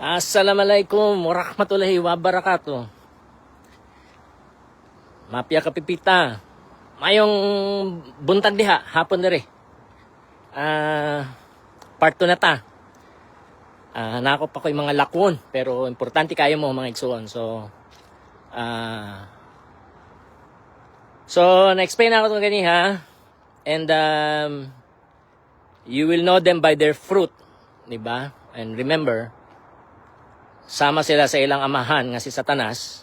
Assalamualaikum warahmatullahi wabarakatuh. Mapia kapipita. Mayong buntag diha, hapon dere. Part 2 na ta. Nako pa ko yung mga lakon, pero importante kayo mo mga igsuon. So na-explain ako ito ganiha. And you will know them by their fruit. Diba? And remember, sama sila sa ilang amahan nga si Satanas.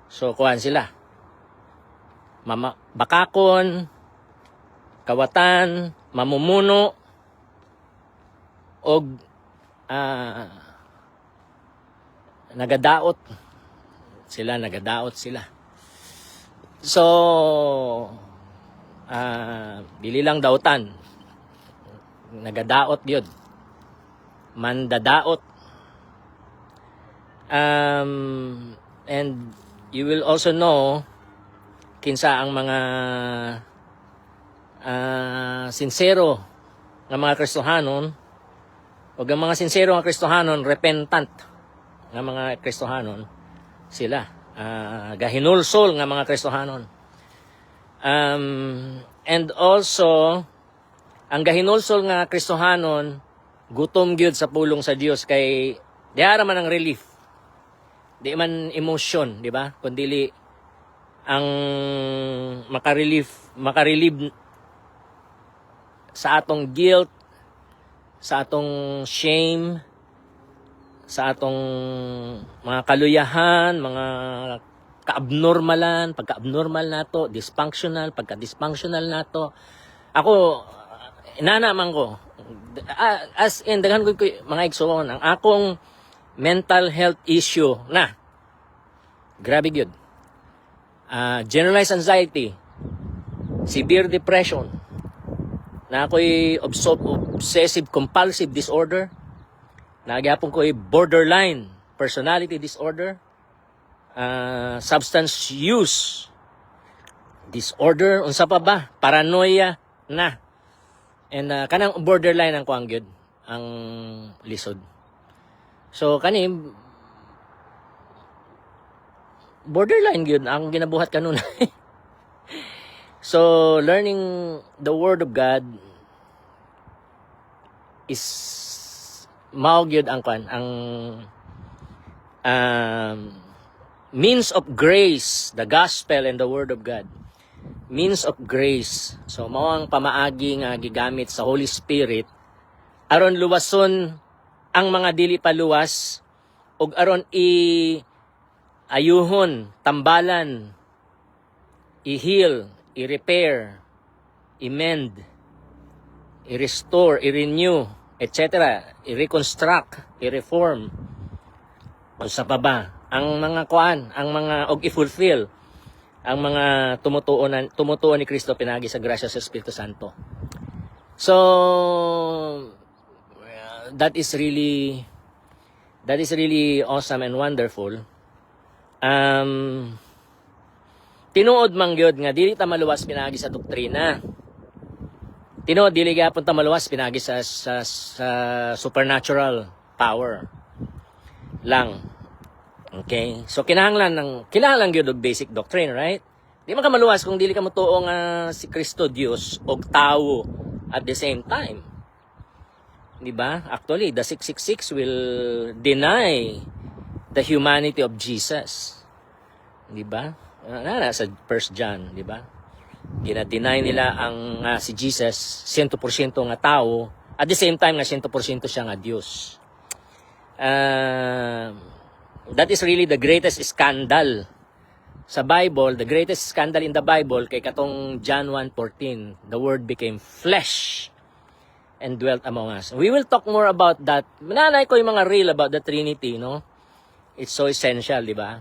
So kuhan sila. Bakakon, kawatan, mamumuno, og nagadaot sila. So dili lang dautan. Nagadaot yun. Mandadaot. And you will also know kinsa ang mga sincero nga mga Kristohanon o ang mga sincero nga Kristohanon, repentant nga mga Kristohanon sila. Gahinulsol nga mga Kristohanon. And also, ang gahinulsol nga Kristohanon, gutom gyud sa pulong sa Dios kay diara man ang relief. Di man emotion, di ba? Kundi ang makarelieve sa atong guilt, sa atong shame, sa atong mga kaluyahan, mga kaabnormalan, pagka-abnormal nato, dysfunctional, pagka-dysfunctional nato. Ako, inanaman ko, as in, daghan ko mga igsoon, ang akong mental health issue na, grabe yun. Generalized anxiety, severe depression, na ako'y obsessive compulsive disorder, nagyapon ko'y borderline personality disorder, substance use disorder, unsa pa ba, paranoia na. And kanang borderline ang kuang gyud ang lisod. So kani borderline gyud ang ginabuhat kanuna. So learning the word of God is mao gyud ang kuan, ang means of grace, the gospel and the word of God. Means of grace. So mao ang pamaagi nga gigamit sa Holy Spirit aron luwason ang mga dili paluwas ug aron ayuhon, tambalan, i-heal, i-repair, i-mend, i-restore, i-renew, etc., i-reconstruct, i-reform. Unsa pa ba ang mga kuan, ang mga og i-fulfill ang mga tumutuon ni Kristo pinagi sa grasya sa Espiritu Santo. So that is really awesome and wonderful. Tinuod man gyud nga dili ta maluwas pinagi sa doktrina. Tinuod dili gyapon ta maluwas pinagi sa supernatural power lang. Okay? So kinahanglan gyud og basic doctrine, right? Di man ka maluwas kung dili ka motuo nga si Kristo Dios og tawo at the same time. Di ba? Actually, the 666 will deny the humanity of Jesus. Di ba? Sa 1 John, di ba? Gina-deny nila ang si Jesus 100% nga tao, at the same time nga 100% siya nga Dios. That is really the greatest scandal sa Bible, the greatest scandal in the Bible kay katong John 1:14, the word became flesh and dwelt among us. We will talk more about that. Mananay ko yung mga real about the Trinity, no? It's so essential, di ba?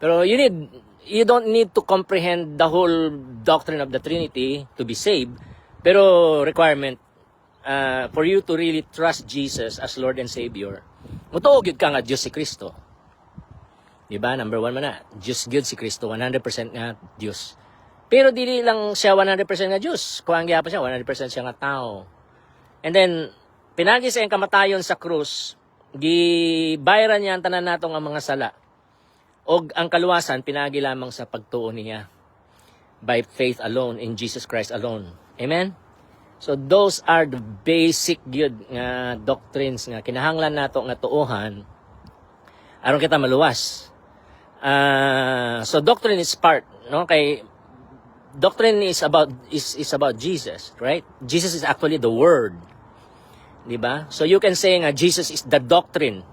Pero you don't need to comprehend the whole doctrine of the Trinity to be saved. Pero requirement for you to really trust Jesus as Lord and Savior, mutuog yun ka nga Diyos si Kristo. Diba? Number 1 man na. Diyos good si Kristo. 100% nga Diyos. Pero dili lang siya 100% nga Diyos. Kuhaan pa siya, 100% siya nga tao. And then, pinagi sa iyang kamatayon sa krus, gibayran niya ang tanan natong ang mga sala. Og ang kaluwasan pinagi lamang sa pagtuo niya by faith alone in Jesus Christ alone. Amen. So those are the basic gyud nga doctrines nga kinahanglan nato nga tuohan aron kita maluwas. So doctrine is part, no? Kay doctrine is about Jesus, right? Jesus is actually the word. 'Di ba? So you can say nga Jesus is the doctrine.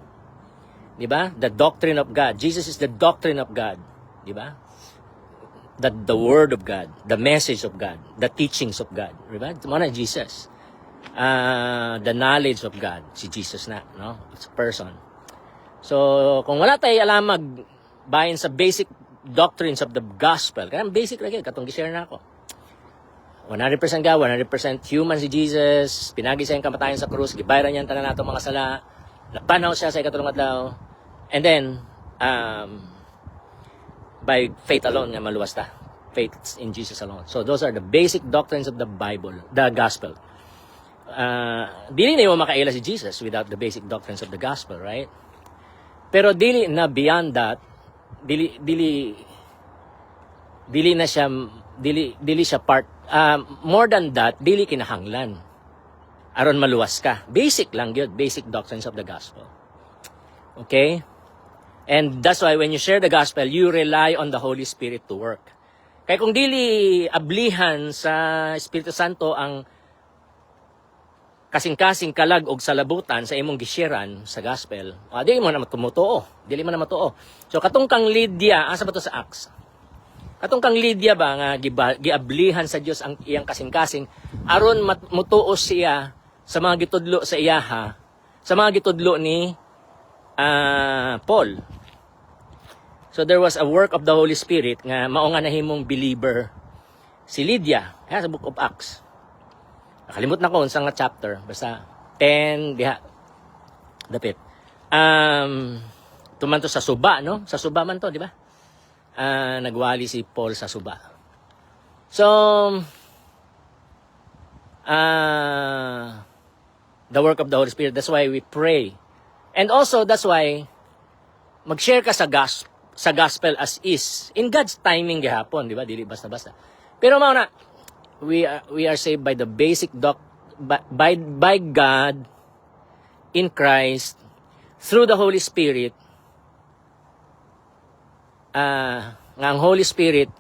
'Di ba? The doctrine of God. Jesus is the doctrine of God. 'Di ba? The word of God, the message of God, the teachings of God. 'Di ba? Mo na Jesus. The knowledge of God, si Jesus na, no? It's a person. So kung wala tayo alam magbahin sa basic doctrines of the gospel, kaya basic ra gyud katong gi-share na ako. 100% God, 100% human si Jesus, pinagi sa iyang kamatayan sa krus, gibayran niya ang tanan natong mga sala, napanaw siya sa ikatulong adlaw, and then, by faith alone nga maluwas ta. Faith in Jesus alone. So those are the basic doctrines of the Bible, the gospel. Dili na mo makaila si Jesus without the basic doctrines of the gospel, right? Pero dili na beyond that, dili siya part. More than that, dili kinahanglan aron maluwas ka. Basic lang yun, basic doctrines of the gospel. Okay? And that's why when you share the gospel, you rely on the Holy Spirit to work. Kaya kung dili ablihan sa Espiritu Santo ang kasing-kasing kalag og salabutan sa imong gisharean sa gospel, dili mo na matumutuo. Dili mo na matuo. So katong kang Lydia, asa ba to sa Acts? Katong kang Lydia ba nga giablihan sa Dios ang iyang kasing-kasing aron mutuo siya sa mga gitudlo sa iyaha, sa mga gitudlo ni Paul. So there was a work of the Holy Spirit nga mao nga nahimong believer si Lydia, sa Book of Acts. Nakalimot na ko unsang nga chapter, basta 10 diha. Dapit. Tumanto sa Suba, no? Sa Suba man to, di ba? Nagwali si Paul sa Suba. So the work of the Holy Spirit, that's why we pray. And also that's why mag-share ka sa gospel as is in God's timing gihapon, di ba? Dili basta-basta. Pero mao na we are saved by the basic by God in Christ through the Holy Spirit. Nga ang Holy Spirit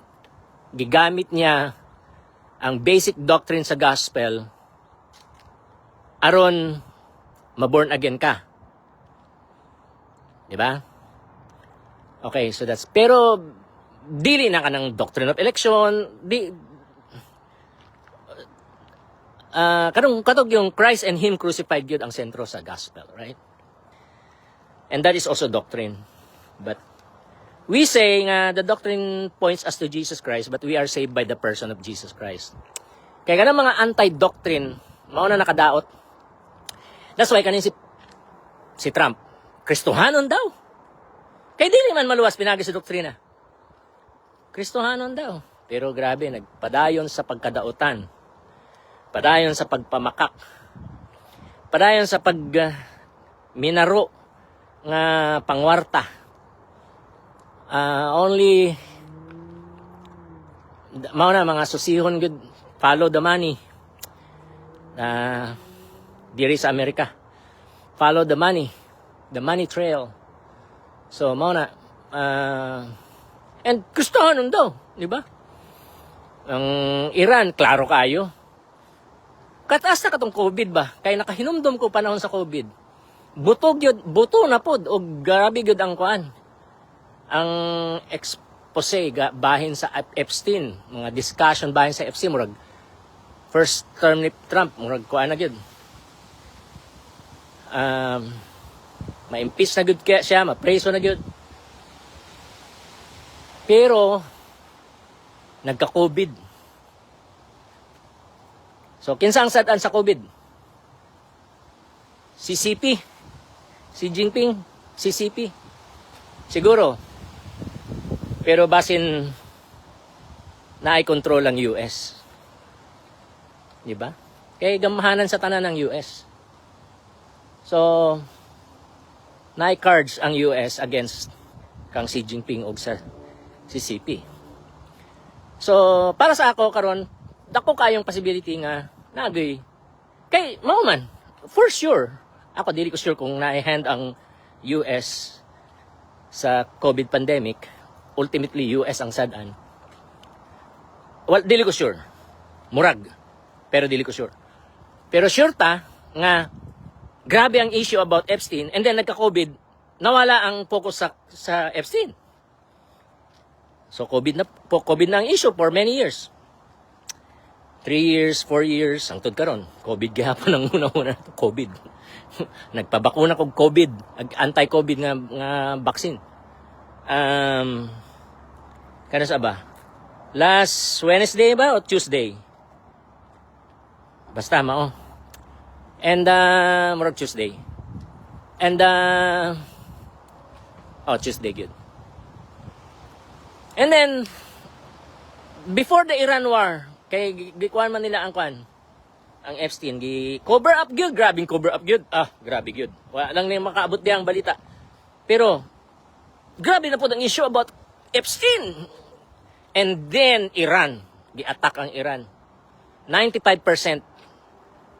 gigamit niya ang basic doctrine sa gospel aron ma-born again ka. Di ba? Okay, so that's, pero dili na ka ng doctrine of election, katong yung Christ and Him crucified yun ang sentro sa gospel, right? And that is also doctrine. But we say nga the doctrine points us to Jesus Christ, but we are saved by the person of Jesus Christ. Kaya kanang mga anti-doctrine, mao na nakadaot. That's why kanin si Trump, Kristohanon daw. Kaya dili man maluwas pinagi sa doktrina. Kristohanon daw. Pero grabe, nagpadayon sa pagkadautan. Padayon sa pagpamakak. Padayon sa minaro nga pangwarta. Only mao na mga susihon good follow the money. Diri sa Amerika. Follow the money trail. So mao na and Kristohanon daw, di ba? Ang Iran, klaro kayo. Kataas na katong COVID ba? Kaya nakahinumdum ko panahon sa COVID. Buto na pod og grabe gyud ang kuan. Ang expose bahin sa Epstein, mga discussion bahin sa Epstein murag first term ni Trump murag kuan na gyud. Ma-impeach na gyud kaya siya, ma-preso na gyud. Pero nagka-COVID. So kinsa ang sad-an sa COVID? Si CP, si Jinping, si CP. Siguro. Pero basin na ay control ang US. Di ba? Kaya gamahanan sa tanan ng US. So na-cards ang US against kang Xi Jinping o sa CCP. So, para sa ako karon, dako kayong possibility nga nagoy kay mao man for sure. Ako dili ko sure kung na-hand ang US sa COVID pandemic. Ultimately US ang sad-an. Well, dili ko sure. Murag. Pero dili ko sure. Pero sure ta nga grabe ang issue about Epstein and then nagka-COVID, nawala ang focus sa Epstein. So COVID na ang issue for many years. 3 years, 4 years, ang tod karon. COVID gihapon ang una-una to COVID. Nagpabakuna kog COVID, anti-COVID nga vaccine. Kana sa ba? Last Wednesday ba o Tuesday? Basta mao. And murag Tuesday. And Tuesday good. And then before the Iran war, kay gikuan man nila ang Epstein, cover up gyud, grabing cover up gyud. Grabe gyud. Wala lang ni makaabot di ang balita. Pero grabe na po ang issue about Epstein. And then Iran, gi-attack ang Iran. 95%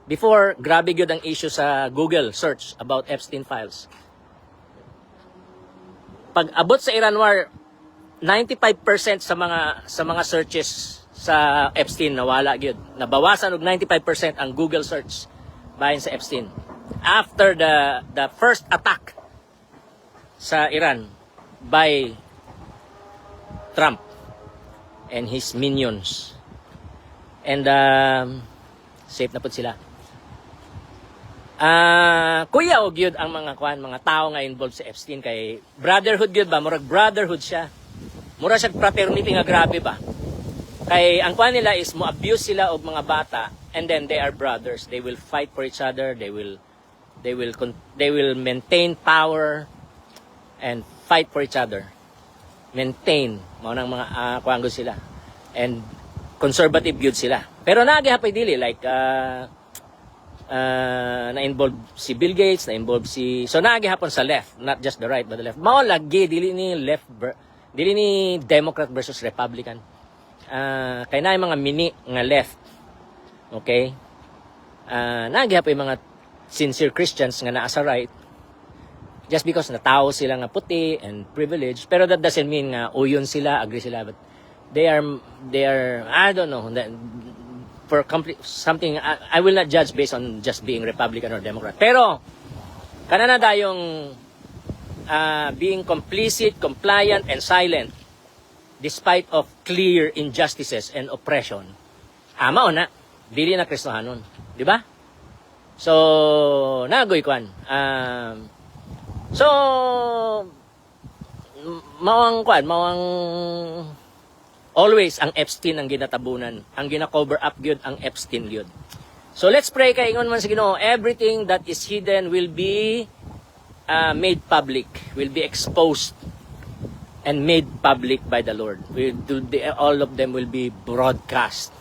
before, grabe gyud ang issue sa Google search about Epstein files. Pag abot sa Iran war, 95% sa mga searches sa Epstein nawala gyud. Nabawasan og 95% ang Google search bahin sa Epstein. After the first attack sa Iran by Trump and his minions. And safe na po sila. Kuya og gyud ang mga tao nga involved sa Epstein kay brotherhood gyud ba, murag brotherhood siya. Mura siya fraternity nga grabe ba. Kay ang nila is mo abuse sila og mga bata and then they are brothers. They will fight for each other. They will maintain power and fight for each other. Maintain mao nang mga kuanggo sila. And conservative gyud sila. Pero nagihapay dili like na-involve si Bill Gates, na-involve so nagihapon sa left, not just the right but the left. Mao lagi dili ni Democrat versus Republican. Kay na mga mini nga left. Okay? Nagihapon yung mga sincere Christians nga naa sa right just because natao sila nga puti and privileged, pero that doesn't mean nga uyon sila, agree sila, but they are I don't know, for complete something. I will not judge based on just being Republican or Democrat. Pero kanana dayong being complicit, compliant, and silent despite of clear injustices and oppression. Mao na dili na Kristohanon, di ba? So nagoy kwan. So mawang always ang Epstein ang ginatabunan, ang gina-cover up gyud ang Epstein gyud. So let's pray kay ingon man sa Ginoo, everything that is hidden will be made public, will be exposed and made public by the Lord. All of them will be broadcast.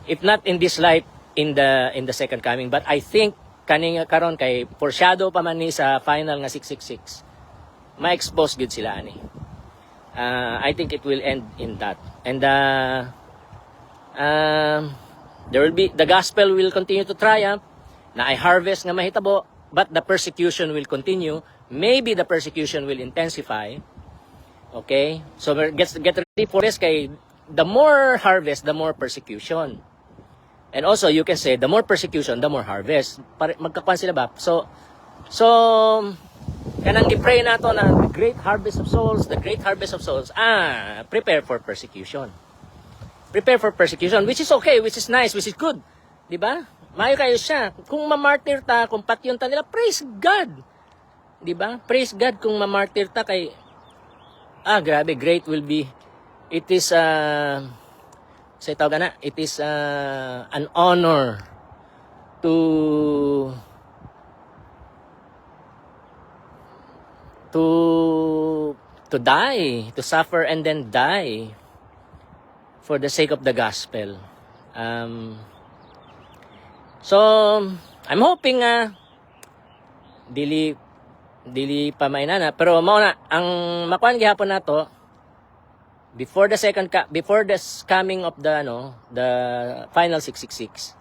If not in this life, in the second coming, but I think kaning karon kay foreshadow pa man ni sa final nga 666, ma-expose gyud sila ani. I think it will end in that. And there will be, the gospel will continue to triumph. Na ay harvest nga mahitabo, but the persecution will continue. Maybe the persecution will intensify. Okay? So get ready for this kay the more harvest, the more persecution. And also you can say the more persecution, the more harvest. Magkakuan sila ba? So kanang gi-pray nato na the great harvest of souls, prepare for persecution. Prepare for persecution, which is okay, which is nice, which is good. Di ba? Mayo kayo siya. Kung mamartir ta, kung patyon ta nila, praise God. Di ba? Praise God kung mamartir ta kay grabe, great will be. It is it is an honor to die, to suffer and then die for the sake of the gospel. So I'm hoping dili dili pa mainana, pero mao na ang makuan gihapon nato before the coming of the final 666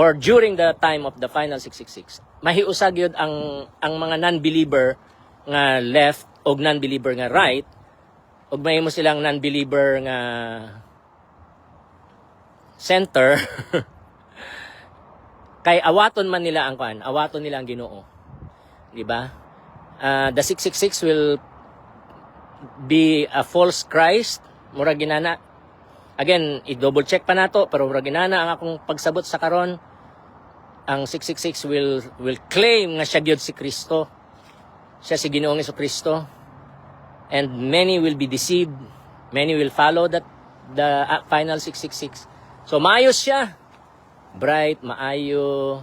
or during the time of the final 666. Mahiusag yun ang mga non-believer nga left o non-believer nga right, o mahimo silang non-believer nga center. Kay awaton man nila ang kuan, awaton nila ang Ginoo. Di ba? The 666 will be a false Christ. Murag ginana. Again, i-double check pa nato, pero murag ginana ang akong pagsabot sa karon. Ang 666 will claim nga siya gyud si Kristo. Siya si Ginoong Kristo. And many will be deceived. Many will follow the final 666. So maayos siya. Bright, maayo,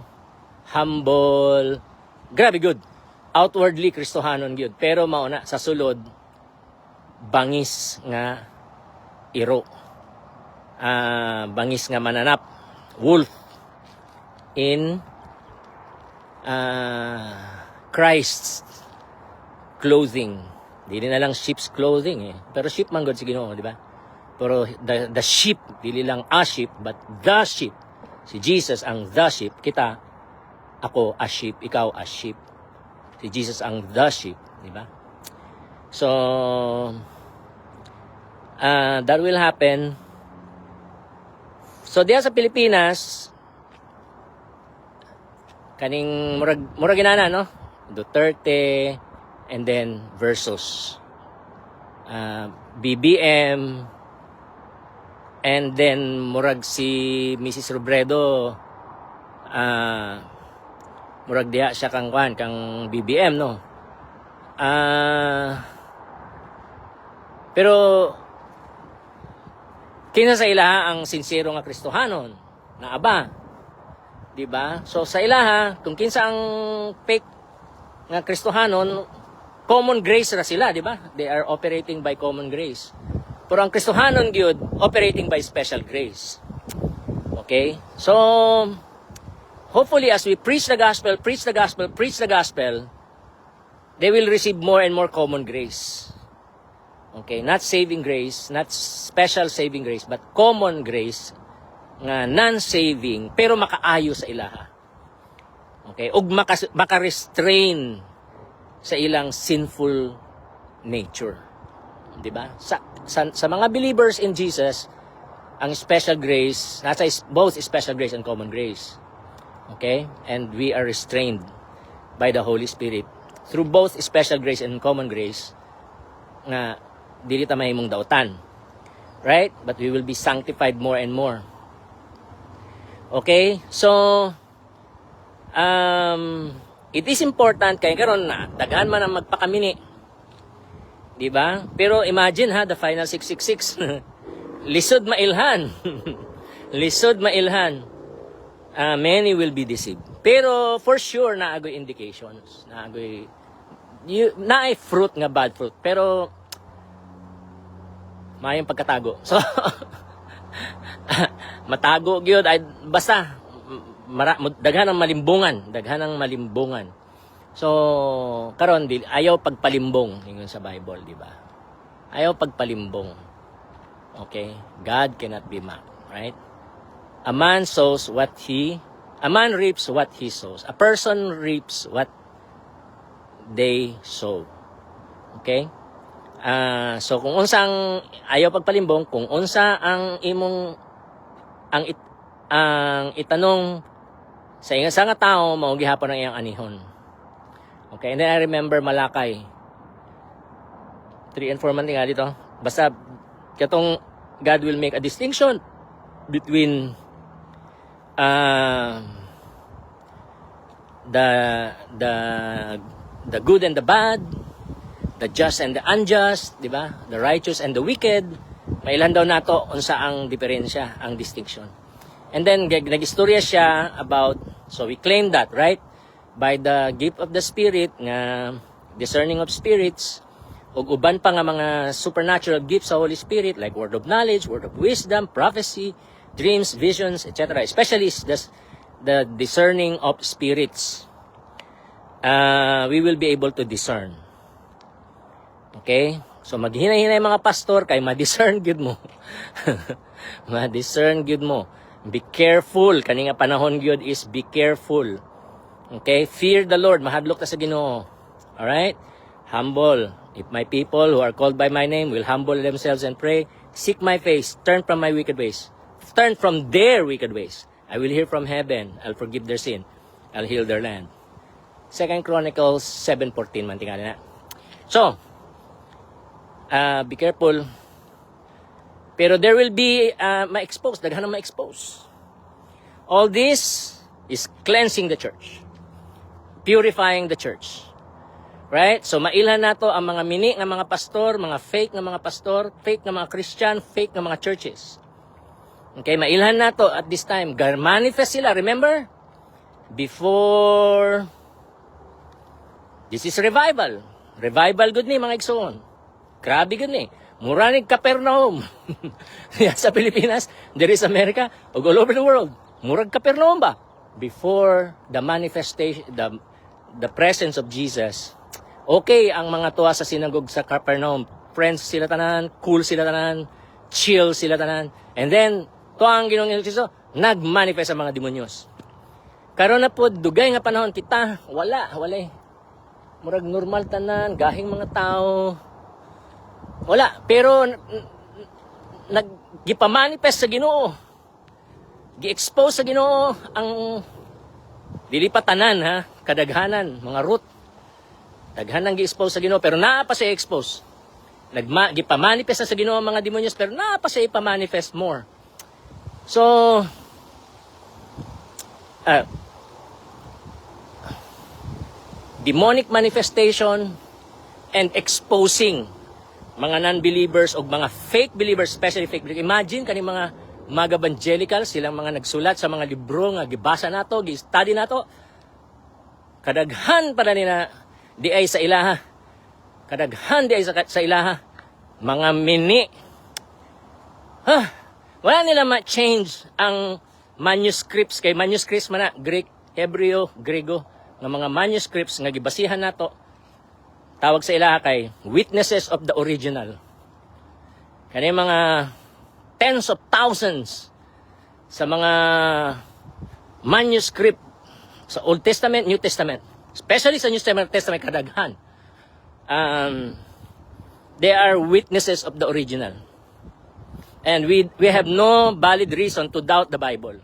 humble, grabe good. Outwardly, Kristohanon good. Pero mauna, sa sulod, bangis nga iro. Bangis nga mananap. Wolf in Christ's clothing. Dili na lang sheep's clothing eh. Pero sheep man good si Ginoo, di ba? Pero the sheep, dili lang a sheep, but the sheep. Si Jesus ang the sheep, kita, ako a sheep, ikaw a sheep. Si Jesus ang the sheep, di ba? So, that will happen. So, diya sa Pilipinas, kaning murag ginana, no? Duterte, and then versus BBM, and then murag si Mrs. Robredo, murag diha siya kang BBM, no? Pero kina sa ilaha ang sincero nga Kristohanon na aba, di ba? So sa ilaha, kung kinsa ang fake nga Kristohanon, common grace ra sila, di ba? They are operating by common grace. Pero ang Kristohanon gyud operating by special grace. Okay? So hopefully as we preach the gospel, they will receive more and more common grace. Okay, not saving grace, not special saving grace, but common grace nga non-saving pero makaayo sa ilaha. Okay, ug maka-restrain sa ilang sinful nature. 'Di ba? Sa mga believers in Jesus, ang special grace, nasa both special grace and common grace. Okay? And we are restrained by the Holy Spirit through both special grace and common grace nga dili ta mahimong dautan. Right? But we will be sanctified more and more. Okay? So it is important kay karon na daghan man ang magpakamini. Diba? Pero imagine ha, the final 666. Lisod mailhan. Lisod mailhan. Many will be deceived. Pero for sure, naagoy indications. Naay fruit nga bad fruit. Pero mayong pagkatago. So, matago gyud ay basta daghan ang malimbungan. So, karon ayaw pagpalimbong ingon sa Bible, di ba? Ayaw pagpalimbong. Okay? God cannot be mocked, right? A man reaps what he sows. A person reaps what they sow. Okay? So kung unsa ang ayaw pagpalimbong, kung unsa ang imong ang itanong sa nga tao, mao gihapon ang iyang anihon. Okay, and then I remember Malakay 3 and 4 man nga dito. Basta katong God will make a distinction between the good and the bad, the just and the unjust, di ba? The righteous and the wicked. Mailan daw nato unsa ang diferensya, ang distinction. And then nag-istorya siya about, so we claim that, right? By the gift of the Spirit, nga discerning of spirits, ug uban pa nga mga supernatural gifts sa Holy Spirit, like word of knowledge, word of wisdom, prophecy, dreams, visions, etc. Especially the discerning of spirits. we will be able to discern. Okay? So maghinay-hinay mga pastor kay ma-discern gyud mo. Ma-discern gyud mo. Be careful. Kani nga panahon gyud is be careful. Okay? Fear the Lord. Mahadlok ta sa Ginoo. All right? Humble. If my people who are called by my name will humble themselves and pray, seek my face, turn from my wicked ways. Turn from their wicked ways. I will hear from heaven. I'll forgive their sin. I'll heal their land. 2 Chronicles 7:14 man tingali na. So, be careful. Pero there will be ma-expose, daghan na ma-expose. All this is cleansing the church. Purifying the church. Right? So mailhan nato ang mga mini nga mga pastor, mga fake nga mga pastor, fake nga mga Christian, fake nga mga churches. Okay, mailhan nato at this time. Manifest sila, remember? Before this is revival. Revival good ni mga igsoon. Grabe good ni. Mura ni Capernaum. Sa Pilipinas, there is America, all over the world. Murag Capernaum ba? Before the manifestation, the presence of Jesus. Okay, ang mga tuwa sa sinagog sa Capernaum, friends sila tanan, cool sila tanan, chill sila tanan. And then, tuwa ang Ginoong Hesus, nag-manifest ang mga demonyos. Karon na po, dugay nga panahon kita, wala. Murag normal tanan, gahing mga tao. Wala, pero gipamanifest sa Ginoo. Gi-expose sa Ginoo ang dili pa tanan ha, kadaghanan, mga root. Daghanan gi-expose sa Ginoo pero naa pa siya expose. Gipamanifest sa Ginoo ang mga demonyos pero naa pa siya ipa-manifest more. So demonic manifestation and exposing mga non-believers o mga fake believers, especially fake believers. Imagine kani mga mag-evangelical, silang mga nagsulat sa mga libro nga gibasa nato, gi-study nato. Kadaghan pa na nila di ay sa ilaha. Kadaghan di ay sa ilaha. Mga mini. Wala nila ma-change ang manuscripts kay manuscripts man na Greek, Hebreo, Grego nga mga manuscripts nga gibasihan nato. Tawag sa ilaha kay witnesses of the original. Kani mga tens of thousands sa mga manuscript sa Old Testament, New Testament. Especially sa New Testament kadaghan. They are witnesses of the original. And we have no valid reason to doubt the Bible.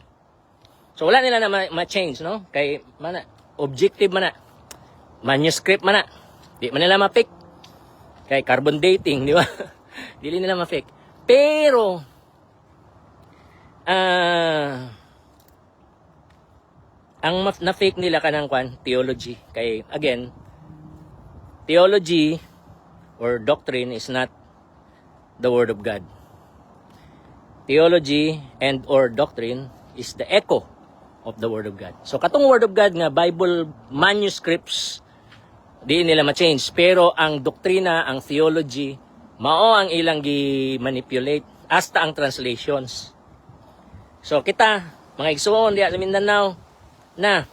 So wala nila na ma-change, no? Kay mana objective man na. Manuscript man na. Di man nila ma-fake. Kay carbon dating, di ba? Dili nila ma-fake. Pero ang na-fake nila kanang theology. Kay again, theology or doctrine is not the word of God. Theology and or doctrine is the echo of the word of God. So katong word of God nga Bible manuscripts di nila ma-change, pero ang doktrina, ang theology, mao ang ilang gi-manipulate hasta ang translations. So kita, mga igsoon diya sa Mindanao, na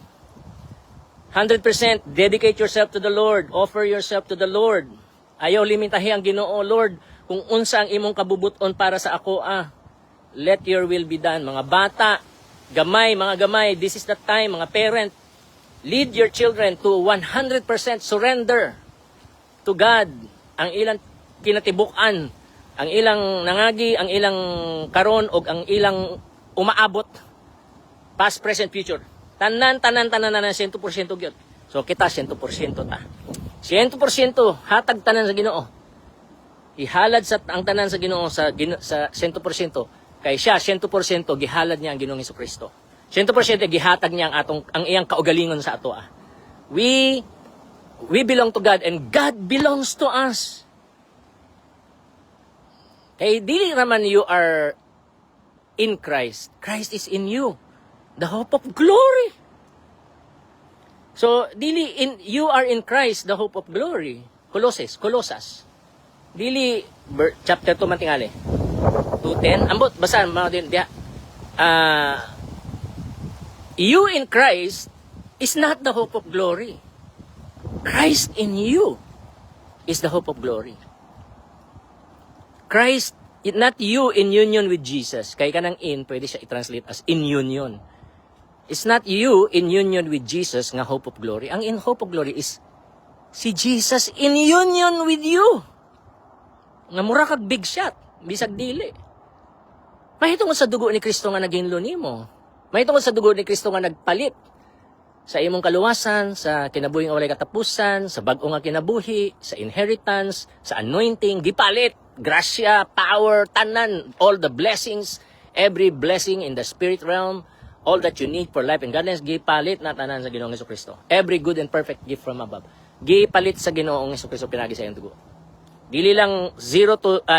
100% dedicate yourself to the Lord, offer yourself to the Lord. Ayaw limitahi ang Ginoo, Lord, kung unsa ang imong kabubuton para sa ako, let your will be done. Mga bata, mga gamay, this is the time, mga parent, lead your children to 100% surrender to God. Ang ilang kinatibukan, ang ilang nangagi, ang ilang karon o ang ilang umaabot, past, present, future. Tanan 100% gyud. So kita 100% ta. 100% hatag tanan sa Ginoo. Ihalad sa ang tanan sa Ginoo sa 100%. Kay siya 100% gihalad niya ang Ginoong Hesukristo. 100% gihatag niya ang iyang kaugalingon sa ato. We belong to God and God belongs to us. Kay dili naman you are in Christ. Christ is in you. The hope of glory. So dili you are in Christ, the hope of glory. Colossus. Dili chapter 2 man tingali. 2:10. Ambot basa mga din dia. You in Christ is not the hope of glory. Christ in you is the hope of glory. Christ, not you in union with Jesus. Kaya ka ng in, pwede siya i-translate as in union. It's not you in union with Jesus nga hope of glory. Ang in hope of glory is si Jesus in union with you. Nga mura kag big shot, bisag dili. Mahitungod sa dugo ni Kristo nga naging nimo. Mahitungod sa dugo ni Kristo nga nagpalit sa imong kaluwasan, sa kinabuhi nga walay katapusan, sa bag-o nga kinabuhi, sa inheritance, sa anointing, gipalit, grasya, power, tanan, all the blessings, every blessing in the spirit realm, all that you need for life and godliness, gipalit na tanan sa Ginoong Jesucristo. Every good and perfect gift from above. Gipalit sa Ginoong Jesucristo pinagi sa iyong dugo. Dili lang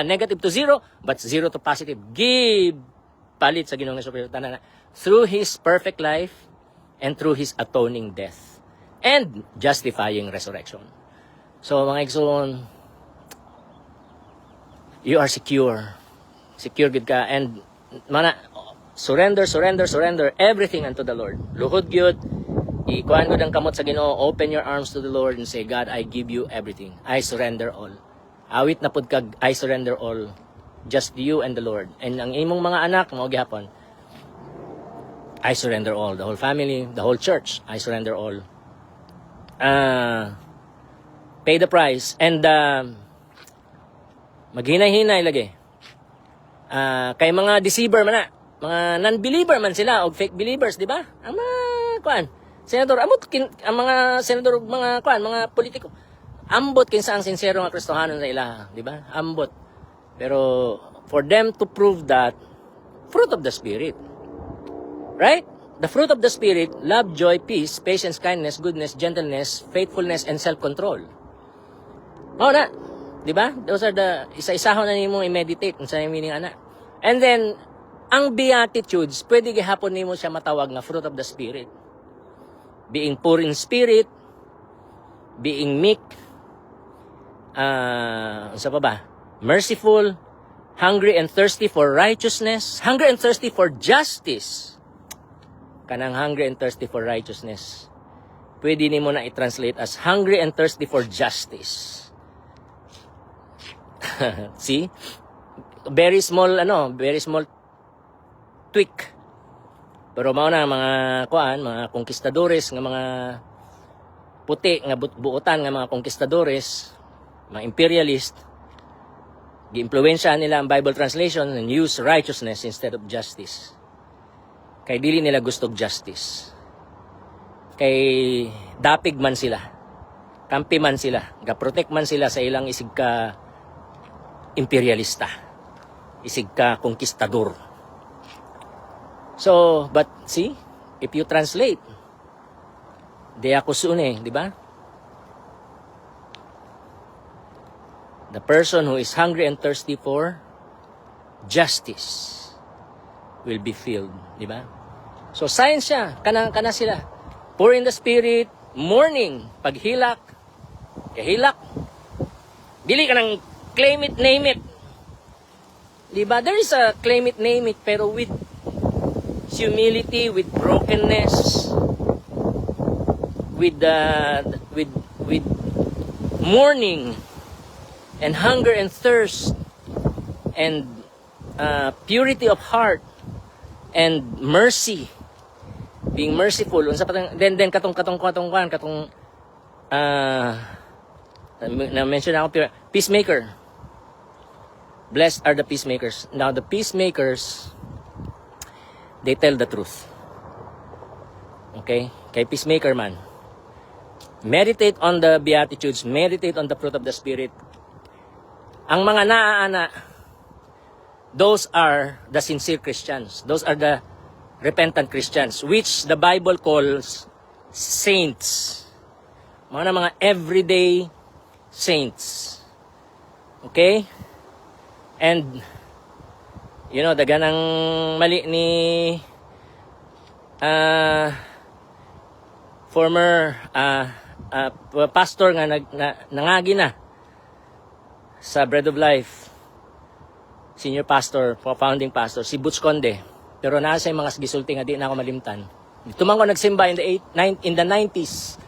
negative to zero, but zero to positive. Gipalit sa Ginoong Jesucristo tanan through His perfect life, and through His atoning death and justifying resurrection. So mga igsoon, you are secure. Secure good ka. And surrender everything unto the Lord. Luhod gyud, ikuan gud ang kamot sa Ginoo, open your arms to the Lord and say, God, I give you everything. I surrender all. Awit na pud kag I surrender all. Just you and the Lord. And ang imong mga anak, mao gihapon, I surrender all. The whole family, the whole church, I surrender all. Pay the price. And maghinay-hinay lagi. Kay mga deceiver man na, mga non-believer man sila, o fake believers, di ba? Ang mga, senador, ang mga senador, mga politiko, ambot kinsa ang sincero nga Kristohanon sa ilaha, di ba? Ambot. Pero, for them to prove that, fruit of the Spirit. Right? The fruit of the Spirit, love, joy, peace, patience, kindness, goodness, gentleness, faithfulness, and self-control. Mao na. Diba? Those are the, isa-isahon na nimo i-meditate sa meaning ana. And then, ang Beatitudes, pwede gihapon nimo siya matawag na fruit of the Spirit. Being poor in spirit, being meek, sa pa ba? Merciful, hungry and thirsty for righteousness, hungry and thirsty for justice. Kanang hungry and thirsty for righteousness. Pwede nimo na i-translate as hungry and thirsty for justice. See? Very small tweak. Pero mao na mga mga konkistadores nga mga puti nga buutan nga mga konkistadores, mga imperialist, gi-impluwensyahan nila ang Bible translation and use righteousness instead of justice. Kay dili nila gustog justice. Kay dapig man sila. Kampi man sila. Ga-protect man sila sa ilang isig ka imperialista. Isig ka konkistador. So, but see, if you translate, deakusune, di ba? The person who is hungry and thirsty for justice will be filled, di ba? So sign siya, kana sila. Poor in the spirit, mourning, paghilak, kahilak. Dili ka nang claim it, name it. Di ba? There is a claim it, name it, pero with humility, with brokenness, with mourning and hunger and thirst and purity of heart and mercy, being merciful. Unsa pa then katong na mention ako peacemaker. Blessed are the peacemakers. Now the peacemakers, they tell the truth. Okay? Kay peacemaker man, meditate on the Beatitudes, meditate on the fruit of the Spirit. Ang mga naaana, those are the sincere Christians. Those are the repentant Christians, which the Bible calls saints. Mga everyday saints. Okay? And, daganang mali ni former pastor nga nangagi na sa Bread of Life, senior pastor, founding pastor, si Butch Conde. Pero nasa yung mga gisulti nga di na ako malimtan. Tumang ko nagsimba in the 90s.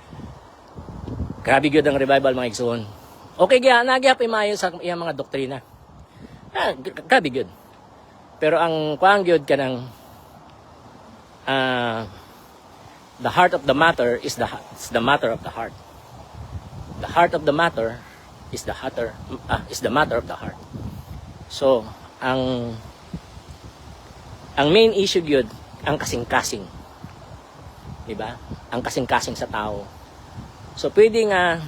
Grabe gyud ang revival mga igsoon. Okay gya nagyapon maayo sa iyang mga doktrina. Grabe gyud. Pero ang kuang gyud kanang the heart of the matter is the matter of the heart. The heart of the matter is the matter of the heart. So, ang main issue gyud ang kasing-kasing. Diba? Ang kasing-kasing sa tao. So, pwede nga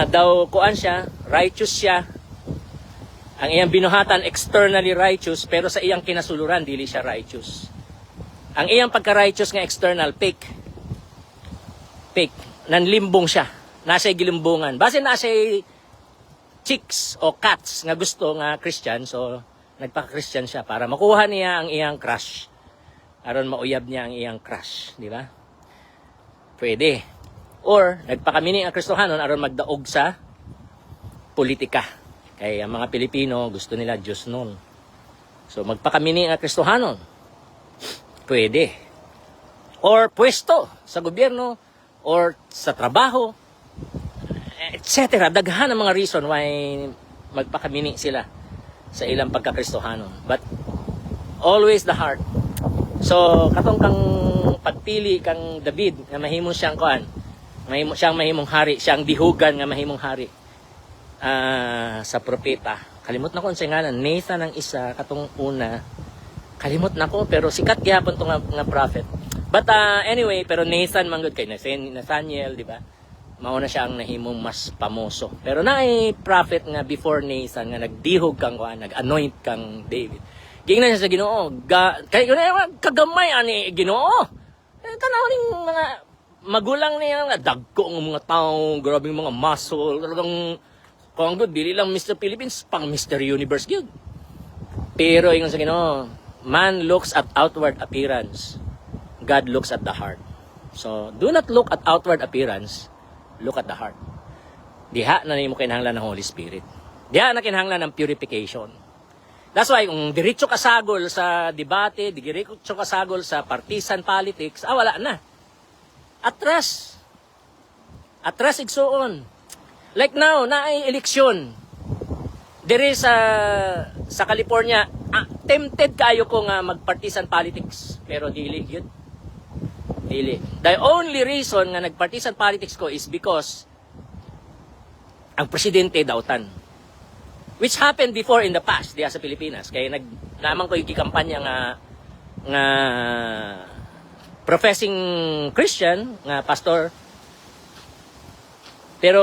daw kuan siya, righteous siya. Ang iyang binuhatan externally righteous, pero sa iyang kinasuluran dili siya righteous. Ang iyang pagka-righteous nga external fake. Nanlimbong siya. Nasa gilimbungan. Base nasa chicks o cats nga gusto nga Christian, so nagpaka-Christian siya para makuha niya ang iyang crush. Aron mauyab niya ang iyang crush, di ba? Pwede. Or nagpakamini ang Kristohanon aron magdaog sa politika. Kaya ang mga Pilipino gusto nila Diyos noon. So magpakamini ang Kristohanon. Pwede. Or pwesto sa gobyerno or sa trabaho, etc. Daghan ang mga reason why magpakamini sila sa ilang pagkakristohanon. But always the heart. So katong kang pagpili kang David nga mahimong siyang kuan, mahimong hari, siyang dihugan nga mahimong hari sa propeta. Kalimot na ko sa ngalan, Nathan ang isa, katong una. Kalimot na ko, pero sikat gyapon to nga prophet. But anyway, pero Nathan manggod kay Nathaniel, di ba? Mauna siya ang nahimong mas pamoso. Pero naay prophet nga before Nathan nga nagdihog kang kuan, nag-anoint kang David. Gingnan siya sa Ginoo. Kay kagamay ani Ginoo. Tanaw ning mga magulang niya nga dagko ng mga tao, grabing mga muscle, talagang kung good, dili lang Mr. Philippines, pang Mr. Universe gyud. Pero ingon sa Ginoo, man looks at outward appearance. God looks at the heart. So, do not look at outward appearance, look at the heart. Diha na nimo kinahanglan ng Holy Spirit. Diha na kinahanglan ng purification. That's why, kung diretso ka sagol sa debate, diretso ka sagol sa partisan politics, wala na. Atras igsuon. Like now, naay eleksyon. Diri sa California, tempted kayo ko nga magpartisan politics. Pero dili yun. Dili. The only reason nga nagpartisan politics ko is because ang presidente dautan. Which happened before in the past diya sa Pilipinas. Kaya naman ko yung kampanya nga professing Christian, nga pastor. Pero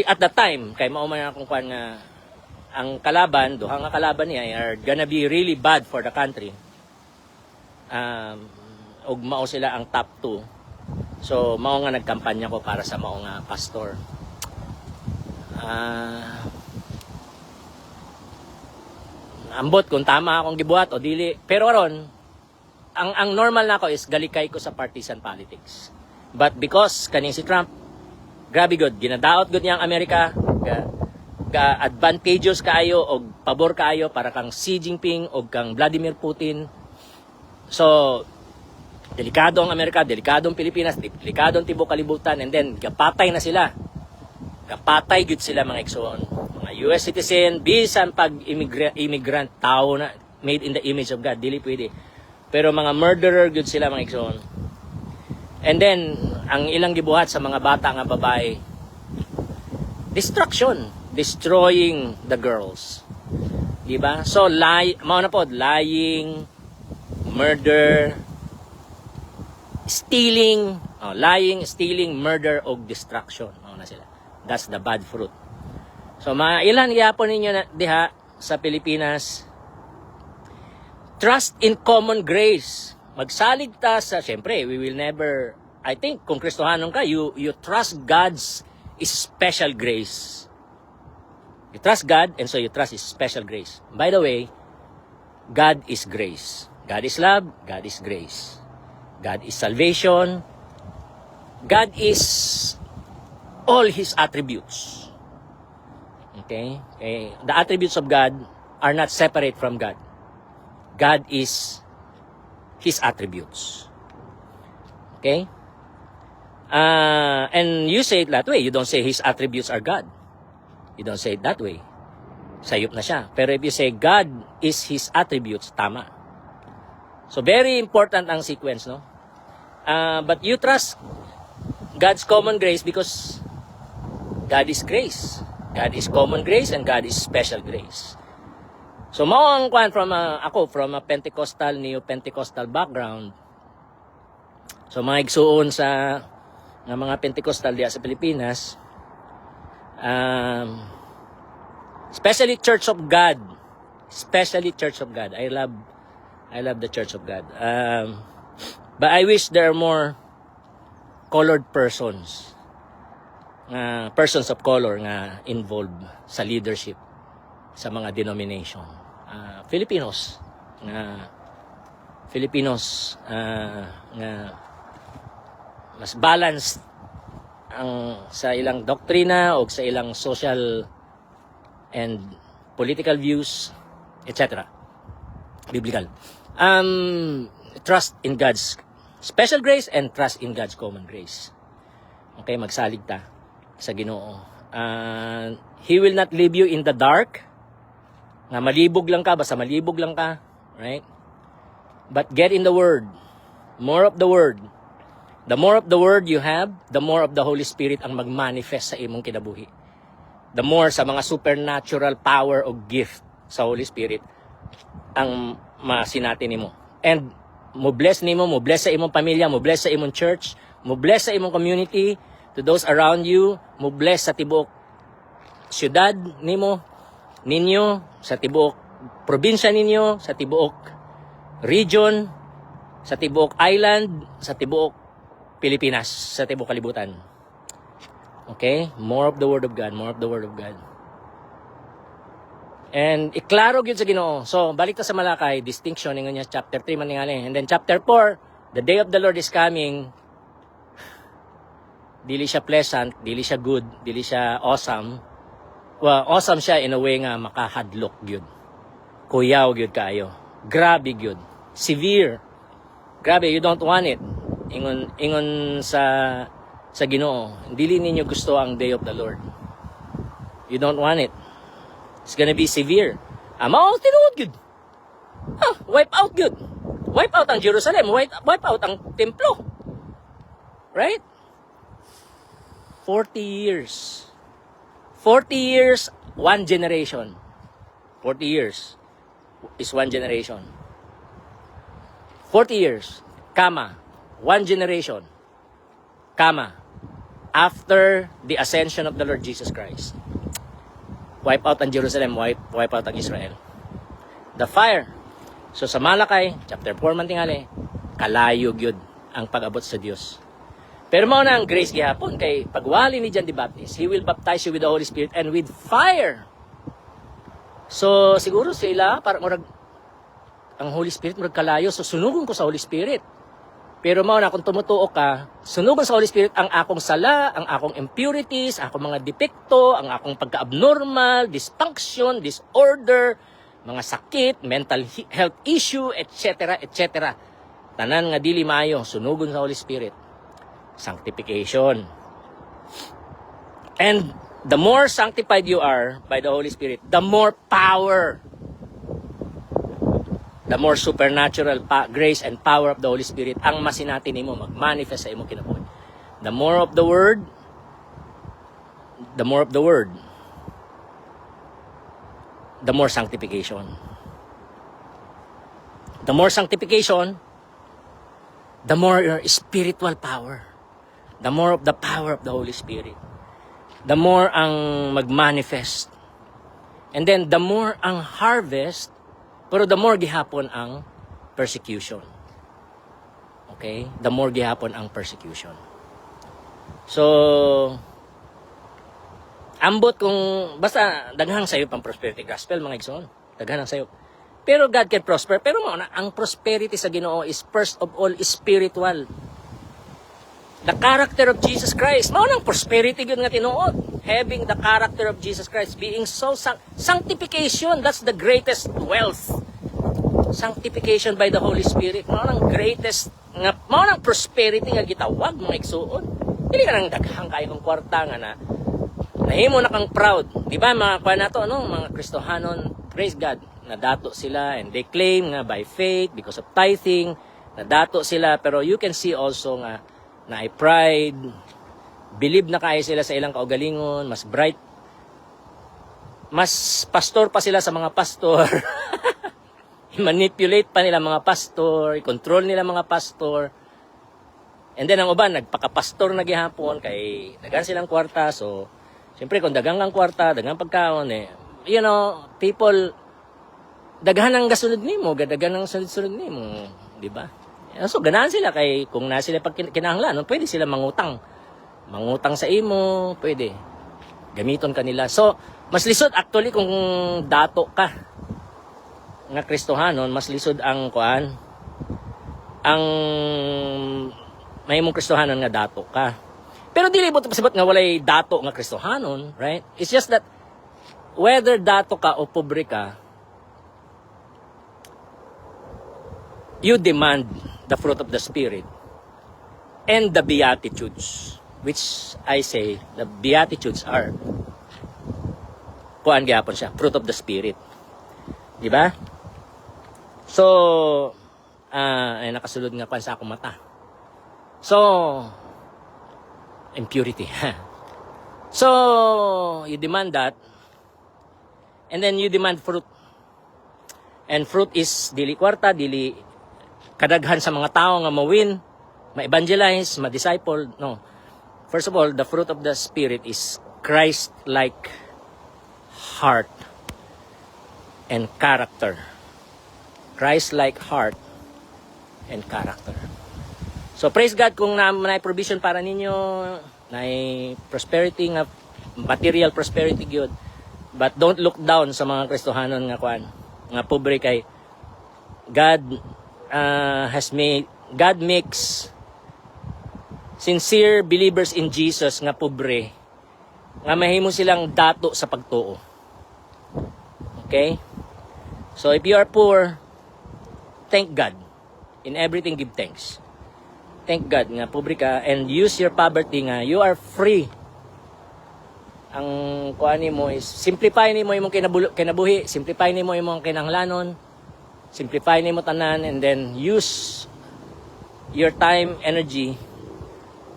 at that time, kay mao man akong kuan nga ang kalaban, duhang nga kalaban niya are gonna be really bad for the country. Og mao sila ang top 2. So mao nga nagkampanya ko para sa mao nga pastor. Ambot kung tama akong gibuhat o dili. Pero aron, ang normal na ako is galikay ko sa partisan politics. But because kaning si Trump, grabe good, ginadaot good niya ang Amerika, advantageous kaayo o pabor kaayo para kang Xi Jinping o kang Vladimir Putin. So, delikado ang Amerika, delikado ang Pilipinas, delikado ang tibok kalibutan, and then kapatay na sila. Kapatay good sila mga igsoon. Mga US citizen, bisan pag immigrant tao na made in the image of God, dili pwede. Pero mga murderer good sila mga igsoon. And then ang ilang gibuhat sa mga bata nga babae, destruction, destroying the girls. Di ba? So mao na pod, lying, murder, stealing, lying, stealing, murder og destruction. Mao na sila. That's the bad fruit. So, ilan yapon ninyo na diha sa Pilipinas? Trust in common grace. Magsalig ta sa, syempre, we will never, I think, kung Kristohanon ka, you trust God's special grace. You trust God, and so you trust His special grace. By the way, God is grace. God is love, God is grace. God is salvation. God is all His attributes. Okay? The attributes of God are not separate from God. God is His attributes. Okay? And you say it that way. You don't say His attributes are God. You don't say it that way. Sayop na siya. Pero if you say God is His attributes, tama. So very important ang sequence, no? But you trust God's common grace because God is grace. God is common grace and God is special grace. So mao ang kwan from ako from a Pentecostal, neo-Pentecostal background. So mga igsuon sa nga mga Pentecostal diya sa Pilipinas, especially Church of God. Especially Church of God. I love the Church of God. But I wish there are more colored persons. Persons of color nga involved sa leadership sa mga denomination. Filipinos nga mas balanced ang sa ilang doktrina o sa ilang social and political views, etc. Biblical. Trust in God's special grace and trust in God's common grace. Okay, magsalig ta sa Ginoo. He will not leave you in the dark. Nga malibog lang ka, basta malibog lang ka, right? But get in the Word. More of the Word. The more of the Word you have, the more of the Holy Spirit ang mag-manifest sa imong kinabuhi. The more sa mga supernatural power o gift sa Holy Spirit ang masinati nimo. And mo bless nimo, mo bless sa imong pamilya, mo bless sa imong church, mo bless sa imong community, to those around you, mo bless sa tibuok syudad nimo, ninyo, sa tibuok probinsya ninyo, sa tibuok region, sa tibuok island, sa tibuok Pilipinas, sa tibuok kalibutan. Okay? More of the Word of God, more of the Word of God. And iklaro gyud sa Ginoo. So balik ta sa Malakay, distinction ingon niya chapter 3 man ningali. And then chapter 4, the day of the Lord is coming. Dili siya pleasant, dili siya good, dili siya awesome. Well, awesome siya in a way nga makahadlok gyud. Kuyaw gyud kaayo. Grabe gyud. Severe. Grabe, you don't want it. Ingon sa Ginoo, dili ninyo gusto ang day of the Lord. You don't want it. It's gonna be severe. Mao tinuod gyud. Wipe out gyud. Wipe out ang Jerusalem, wipe out ang templo. Right? 40 years. 40 years, one generation. 40 years is one generation. 40 years, kama, one generation, kama, after the ascension of the Lord Jesus Christ. Wipe out ang Jerusalem, wipe out ang Israel. The fire. So sa Malakay, chapter 4 man tingali, kalayo gyud ang pag-abot sa Dios. Pero mao na ang grace gihapon kay pagwali ni John the Baptist, he will baptize you with the Holy Spirit and with fire. So siguro sila parang murag ang Holy Spirit murag kalayo, so sunugon ko sa Holy Spirit. Pero mao na kung tumutuo ka, sunugon sa Holy Spirit ang akong sala, ang akong impurities, akong mga depekto, ang akong pagka-abnormal, dysfunction, disorder, mga sakit, mental health issue, etc., etc. Tanan nga dili maayo, sunugon sa Holy Spirit. Sanctification. And the more sanctified you are by the Holy Spirit, the more power, the more supernatural grace and power of the Holy Spirit ang masinati nimo mag-manifest sa imong kinabuhi. The more of the Word, the more of the Word, the more sanctification. The more sanctification, the more your spiritual power. The more of the power of the Holy Spirit. The more ang mag-manifest. And then, the more ang harvest, pero the more gihapon ang persecution. Okay? The more gihapon ang persecution. So, ambot kung, basta daghang sayop ang prosperity gospel, mga igsoon. Daghang sayop. Pero God can prosper. Pero mao na, ang prosperity sa Ginoo is first of all spiritual. The character of Jesus Christ. Mao nang prosperity gyud nga tinuod. Having the character of Jesus Christ, being so sanctification, that's the greatest wealth. Sanctification by the Holy Spirit. Mao nang greatest nga, mao nang prosperity nga gitawag mga igsuon. Dili ka nang daghang kayo kong kwarta nga na nahimo na kang proud. Di ba mga kuha na to, no? Mga Kristohanon, praise God, nadato sila and they claim nga by faith, because of tithing, nadato sila. Pero you can see also nga na ay pride, believe na kayo sila sa ilang kaugalingon, mas bright, mas pastor pa sila sa mga pastor. I-manipulate pa nila mga pastor, i-control nila mga pastor. And then ang uban, nagpaka-pastor na gihapon, kay dagan silang kwarta. So, siyempre kung dagang ang kwarta, dagang pagkaon, you know, people, daghan ang gasunod nimo, daghan ang sunod-sunod nimo, di ba? So, ganahan sila kay kung na sila pag kinahanglan, no, pwede sila mangutang. Mangutang sa imo, pwede. Gamiton kanila. So, mas lisod actually kung dato ka nga Kristohanon, mas lisod ang kuan, ang may mong Kristohanon nga dato ka. Pero dili mo pasabot nga walay dato nga Kristohanon, right? It's just that whether dato ka o pobre ka, you demand the fruit of the Spirit and the Beatitudes, which I say, the Beatitudes are, kuan gyapon siya, fruit of the Spirit. Di ba? So, ay nakasulod nga kuan sa akong mata. So, impurity. So, you demand that, and then you demand fruit. And fruit is dili kwarta, dili kadaghan sa mga tao nga mawin, ma-evangelize, ma-disciple. No. First of all, the fruit of the Spirit is Christ-like heart and character. Christ-like heart and character. So praise God kung na provision para ninyo, na prosperity nga, material prosperity good. But don't look down sa mga Kristohanon nga kuan, nga pobre kay God God makes sincere believers in Jesus nga pobre, nga mahimo silang dato sa pagtuo. Okay? So if you are poor, thank God. In everything give thanks. Thank God nga pobre ka, and use your poverty nga you are free. Ang kuan nimo is simplify nimo imong kinabuhi, simplify nimo imong kinahanglanon, simplify nimo tanan, and then use your time, energy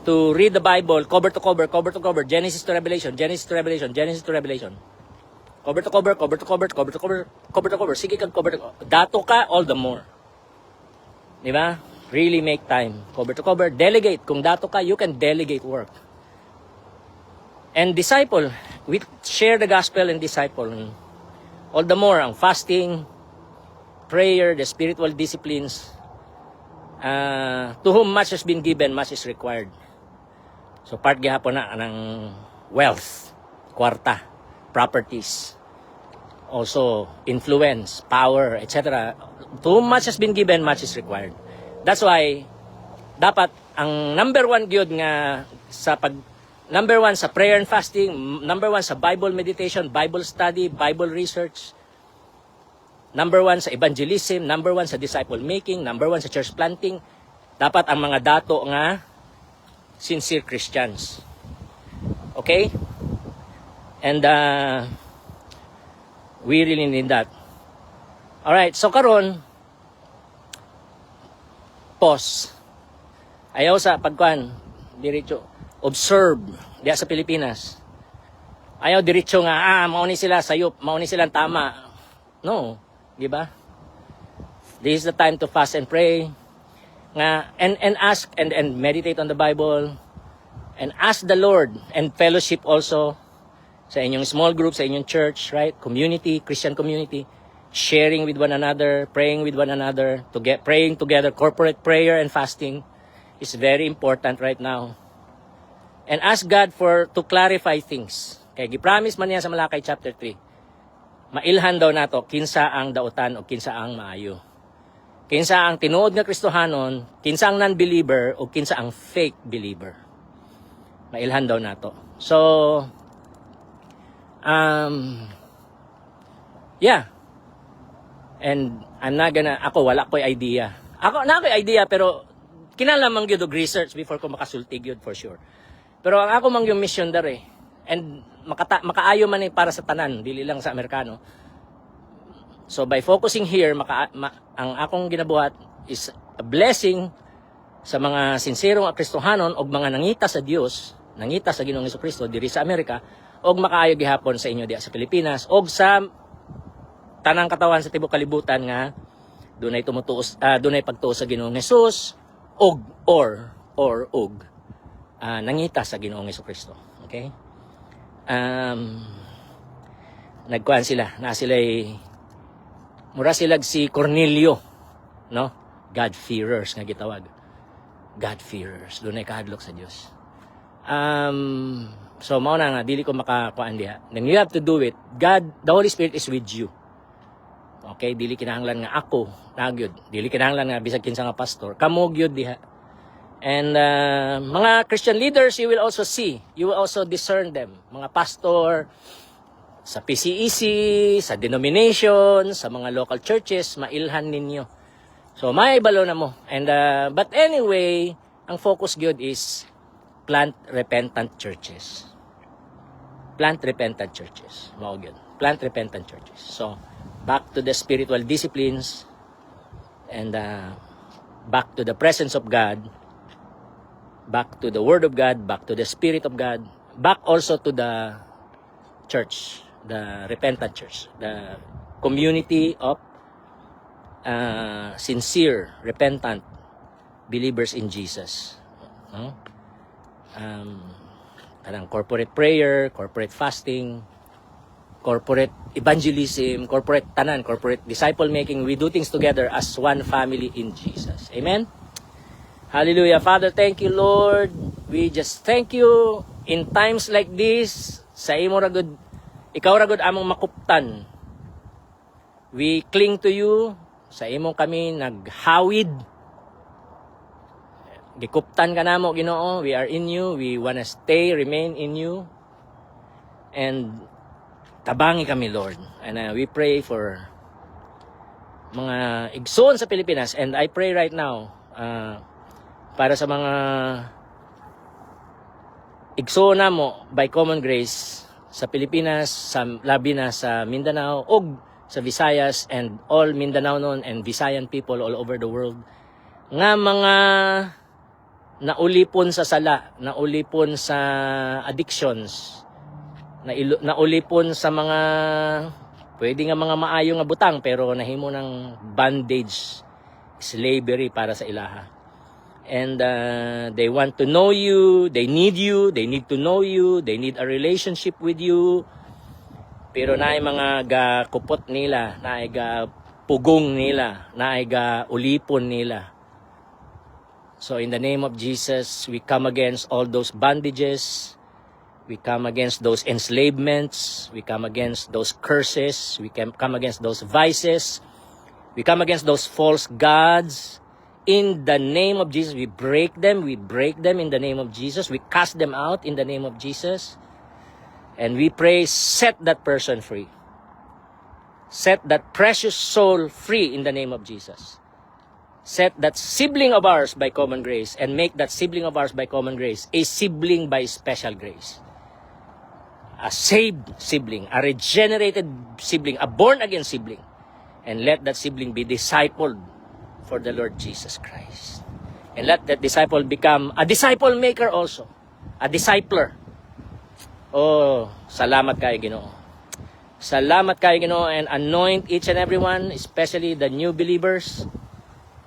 to read the Bible cover to cover, cover to cover, Genesis to Revelation, Genesis to Revelation, Genesis to Revelation. Cover to cover, cover to cover, cover to cover, cover to cover. Sige kag cover to cover. Dato ka, all the more. Di ba? Really make time. Cover to cover. Delegate. Kung dato ka, you can delegate work. And disciple. We share the gospel and disciple. All the more, ang fasting, prayer, the spiritual disciplines. To whom much has been given, much is required. So part gihapon na ng wealth, kwarta, properties, also influence, power, etc. To whom much has been given, much is required. That's why dapat ang number one gyud nga sa number one sa prayer and fasting, number one sa Bible meditation, Bible study, Bible research, number one sa evangelism, number one sa disciple making, number one sa church planting. Dapat ang mga dato nga sincere Christians. Okay? And we really need that. Alright, so karon pause. Ayaw sa pagkuan, diretso observe diya sa Pilipinas. Ayaw diretso nga mauni sila sayop, mauni silang tama. No, di ba? This is the time to fast and pray. Nga and ask and meditate on the Bible and ask the Lord, and fellowship also sa inyong small group, sa inyong church, right? Community, Christian community. Sharing with one another, praying with one another, praying together, corporate prayer and fasting is very important right now. And ask God to clarify things. Kaya gipromise man niya sa Malakay chapter 3. Mailhan daw nato kinsa ang dautan o kinsa ang maayo. Kinsa ang tinuod nga Kristohanon, kinsa ang non-believer o kinsa ang fake believer. Mailhan daw nato. So yeah. And I'm not gonna, wala ko'y idea. Ako, na ko'y idea, pero kinalaman yun og research before ko makasultig yun for sure. Pero ang ako mang yung missionary, and makaayo man para sa tanan, dili lang sa Amerikano. So by focusing here, ang akong ginabuhat is a blessing sa mga sinserong Kristohanon o mga nangita sa Dios, nangita sa Ginoong Jesucristo diri sa Amerika, og makaayo gihapon sa inyo diha sa Pilipinas og sa tanang katawan sa tibuok kalibutan nga dunay tumutuos, dunay pagtuo sa Ginoong Hesus og nangita sa Ginoong Jesucristo. Okay? Nagkuan sila, mura sila si Cornelio, no? God-fearers nga gitawag. God-fearers, dunay kahadlok sa Dios. So mao na nga dili ko makakuan diha. Then you have to do it. God, the Holy Spirit is with you. Okay, dili kinahanglan nga ako nagyud. Dili kinahanglan nga bisag kinsa nga pastor. Kamo gyud diha. And mga Christian leaders, you will also see. You will also discern them. Mga pastor sa PCEC, sa denomination, sa mga local churches, mailhan ninyo. So may balo na mo. And but anyway, ang focus gyud is plant repentant churches. Plant repentant churches. Mao gyud. Plant repentant churches. So back to the spiritual disciplines and back to the presence of God, back to the Word of God, back to the Spirit of God, back also to the church, the repentant church, the community of sincere, repentant believers in Jesus. No? Kanang corporate prayer, corporate fasting, corporate evangelism, corporate tanan, corporate disciple making. We do things together as one family in Jesus. Amen? Hallelujah. Father, thank you, Lord. We just thank you in times like this. Sa imo ragod, ikaw ragod among makuptan. We cling to you. Sa imo kami naghawid. Gikuptan ka namo, Ginoo. We are in you. We wanna stay, remain in you. And tabangi kami, Lord. And we pray for mga igsoon sa Pilipinas. And I pray right now, para sa mga igsoon na mo by common grace sa Pilipinas, sa labi na sa Mindanao, og sa Visayas and all Mindanaonon and Visayan people all over the world, nga mga naulipon sa sala, naulipon sa addictions, naulipon sa mga pwede nga mga maayo nga butang pero nahimo ng bondage, slavery para sa ilaha. And they want to know you, they need to know you, they need a relationship with you. Pero naay mga gakupot nila, naay pugong nila, naay ulipon nila. So in the name of Jesus, we come against all those bondages. We come against those enslavements. We come against those curses. We come against those vices. We come against those false gods. In the name of Jesus, we break them. We break them in the name of Jesus. We cast them out in the name of Jesus. And we pray, set that person free. Set that precious soul free in the name of Jesus. Set that sibling of ours by common grace and make that sibling of ours by common grace a sibling by special grace. A saved sibling, a regenerated sibling, a born-again sibling. And let that sibling be discipled for the Lord Jesus Christ. And let that disciple become a disciple maker also. A discipler. Oh, salamat kayo, Ginoo. Salamat kayo, Ginoo, and anoint each and everyone, especially the new believers.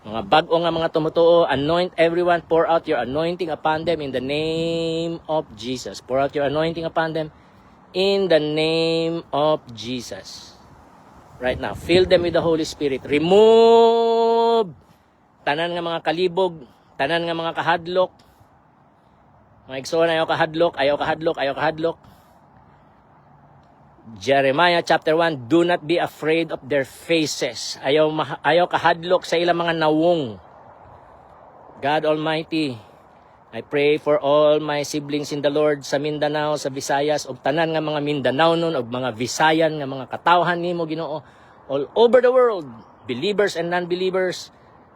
Mga bago nga mga tumutuo, anoint everyone, pour out your anointing upon them in the name of Jesus. Pour out your anointing upon them in the name of Jesus. Right now, fill them with the Holy Spirit. Remove tanan nga mga kalibog, tanan nga mga kahadlok. Mga igsoon, ayaw kahadlok. Jeremiah chapter 1, do not be afraid of their faces. Ayaw kahadlok sa ilang mga nawong. God Almighty, I pray for all my siblings in the Lord sa Mindanao, sa Visayas, og tanan nga mga Mindanao nun, og mga Visayan nga mga katawhan nimo, Ginoo, all over the world, believers and non-believers.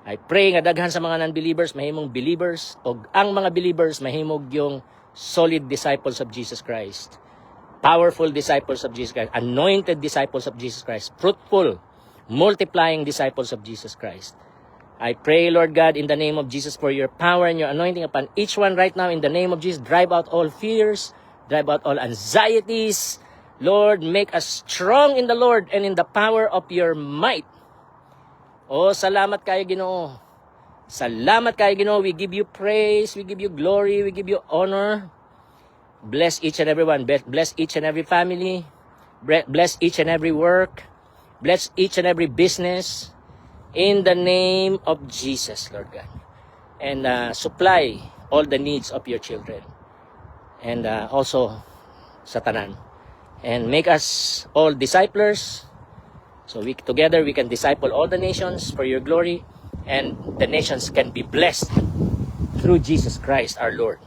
I pray nga daghan sa mga non-believers mahimong believers, og ang mga believers mahimog yung solid disciples of Jesus Christ, powerful disciples of Jesus Christ, anointed disciples of Jesus Christ, fruitful, multiplying disciples of Jesus Christ. I pray, Lord God, in the name of Jesus, for your power and your anointing upon each one right now. In the name of Jesus, drive out all fears, drive out all anxieties. Lord, make us strong in the Lord and in the power of your might. Oh, salamat kayo, Ginoo. Salamat kayo, Ginoo. We give you praise, we give you glory, we give you honor. Bless each and every one. Bless each and every family. Bless each and every work. Bless each and every business. In the name of Jesus, Lord God. And supply all the needs of your children. And also sa tanan. And make us all disciplers. So together we can disciple all the nations for your glory. And the nations can be blessed through Jesus Christ our Lord.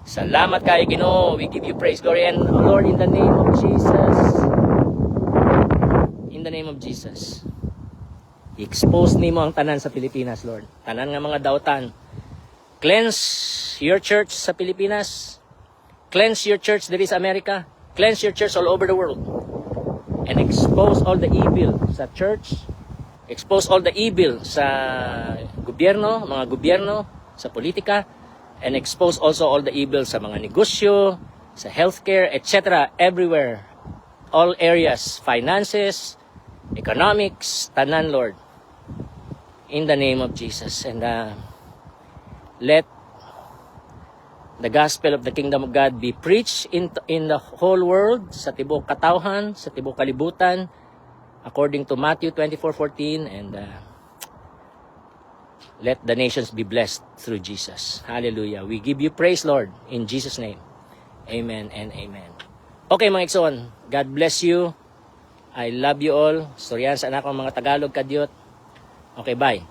Salamat kayo, Ginoo. We give you praise, glory, and Lord, in the name of Jesus. In the name of Jesus. I-expose nimo ang tanan sa Pilipinas, Lord. Tanan nga mga dautan. Cleanse your church sa Pilipinas. Cleanse your church there is America. Cleanse your church all over the world. And expose all the evil sa church. Expose all the evil sa gobyerno, mga gobyerno, sa politika. And expose also all the evil sa mga negosyo, sa healthcare, etc. Everywhere. All areas. Finances, economics, tanan, Lord. In the name of Jesus. And let the gospel of the kingdom of God be preached in the whole world, sa tibok katawhan, sa tibok kalibutan, according to Matthew 24:14. And let the nations be blessed through Jesus. Hallelujah. We give you praise, Lord, in Jesus' name. Amen and amen. Okay, mga igsoon, God bless you. I love you all. Storyan sa anak ng mga Tagalog kadyot. Okay, bye.